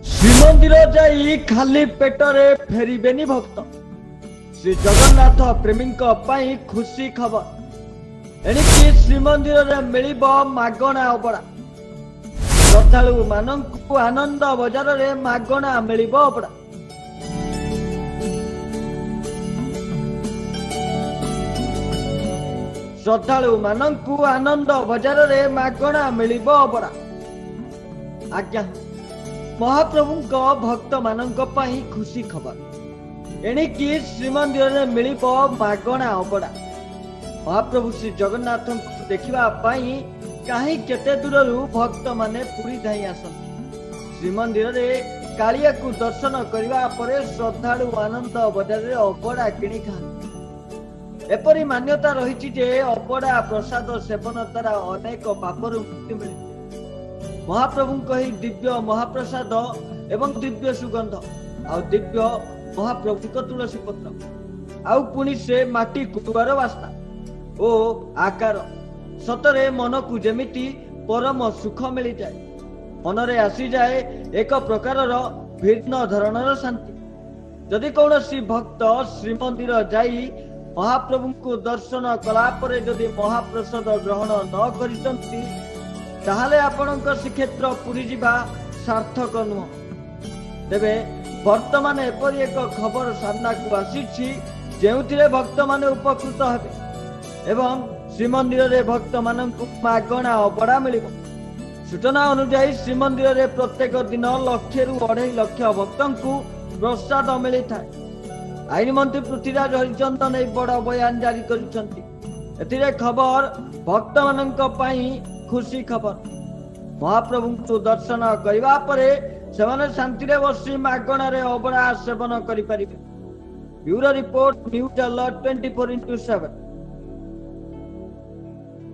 ଶ୍ରୀମନ୍ଦିର ଯାଇ ଖାଲି ପେଟରେ ଫେରିବେନି ଭକ୍ତ। ଶ୍ରୀ ଜଗନ୍ନାଥ ପ୍ରେମୀଙ୍କ ପାଇଁ ଖୁସି ଖବର। ଏଣିକି ଶ୍ରୀମନ୍ଦିରରେ ମିଳିବ ମାଗଣା ଅବଢ଼ା। ଶ୍ରଦ୍ଧାଳୁ ମାନଙ୍କୁ ଆନନ୍ଦ ବଜାରରେ ମାଗଣା ମିଳିବ ଅବଢ଼ା। ଶ୍ରଦ୍ଧାଳୁ ମାନଙ୍କୁ ଆନନ୍ଦ ବଜାରରେ ମାଗଣା ମିଳିବ ଅବଢ଼ା। ଆଜ୍ଞା, ମହାପ୍ରଭୁଙ୍କ ଭକ୍ତ ମାନଙ୍କ ପାଇଁ ଖୁସି ଖବର। ଏଣିକି ଶ୍ରୀମନ୍ଦିରରେ ମିଳିବ ମାଗଣା ଅବଢ଼ା। ମହାପ୍ରଭୁ ଶ୍ରୀ ଜଗନ୍ନାଥଙ୍କୁ ଦେଖିବା ପାଇଁ କାହିଁ କେତେ ଦୂରରୁ ଭକ୍ତ ମାନେ ପୁରୀ ଧାଇଁ ଆସନ୍ତି। ଶ୍ରୀମନ୍ଦିରରେ କାଳିଆକୁ ଦର୍ଶନ କରିବା ପରେ ଶ୍ରଦ୍ଧାଳୁ ଆନନ୍ଦ ବଜାରରେ ଅବଢ଼ା କିଣି ଖାଆନ୍ତି। ଏପରି ମାନ୍ୟତା ରହିଛି ଯେ ଅବଢ଼ା ପ୍ରସାଦ ସେବନ ଦ୍ୱାରା ଅନେକ ପାପରୁ ମୁକ୍ତି ମିଳେ। ମହାପ୍ରଭୁଙ୍କ ଏହି ଦିବ୍ୟ ମହାପ୍ରସାଦ ଏବଂ ଦିବ୍ୟ ସୁଗନ୍ଧ ଆଉ ଦିବ୍ୟ ମହାପ୍ରଭୁଙ୍କ ତୁଳସୀ ପତ୍ର ଆଉ ପୁଣି ସେ ମାଟି କୁଟୁବାର ବାସ୍ନା ଓ ଆକାର ସତରେ ମନକୁ ଯେମିତି ପରମ ସୁଖ ମିଳିଯାଏ। ମନରେ ଆସିଯାଏ ଏକ ପ୍ରକାରର ଭିନ୍ନ ଧରଣର ଶାନ୍ତି। ଯଦି କୌଣସି ଭକ୍ତ ଶ୍ରୀମନ୍ଦିର ଯାଇ ମହାପ୍ରଭୁଙ୍କୁ ଦର୍ଶନ କଲା ପରେ ଯଦି ମହାପ୍ରସାଦ ଗ୍ରହଣ ନ କରିଛନ୍ତି ତାହେଲେ ଆପଣଙ୍କ ଶ୍ରୀକ୍ଷେତ୍ର ପୁରୀ ଯିବା ସାର୍ଥକ ନୁହଁ। ତେବେ ବର୍ତ୍ତମାନ ଏପରି ଏକ ଖବର ସାମ୍ନାକୁ ଆସିଛି ଯେଉଁଥିରେ ଭକ୍ତମାନେ ଉପକୃତ ହେବେ ଏବଂ ଶ୍ରୀମନ୍ଦିରରେ ଭକ୍ତମାନଙ୍କୁ ମାଗଣା ଅବଢ଼ା ମିଳିବ। ସୂଚନା ଅନୁଯାୟୀ ଶ୍ରୀମନ୍ଦିରରେ ପ୍ରତ୍ୟେକ ଦିନ 1,00,000 ରୁ 2.5 ଲକ୍ଷ ଭକ୍ତଙ୍କୁ ପ୍ରସାଦ ମିଳିଥାଏ। ଆଇନ ମନ୍ତ୍ରୀ ପୃଥ୍ୱୀରାଜ ହରିଚନ୍ଦନ ଏହି ବଡ଼ ବୟାନ ଜାରି କରିଛନ୍ତି। ଏଥିରେ ଖବର ଭକ୍ତମାନଙ୍କ ପାଇଁ ଖୁସି ଖବର। ମହାପ୍ରଭୁଙ୍କୁ ଦର୍ଶନ କରିବା ପରେ ସେମାନେ ଶାନ୍ତିରେ ବସି ମାଗଣାରେ ଅବଢ଼ା ସେବନ କରିପାରିବେ। Bureau report, news alert 24x7।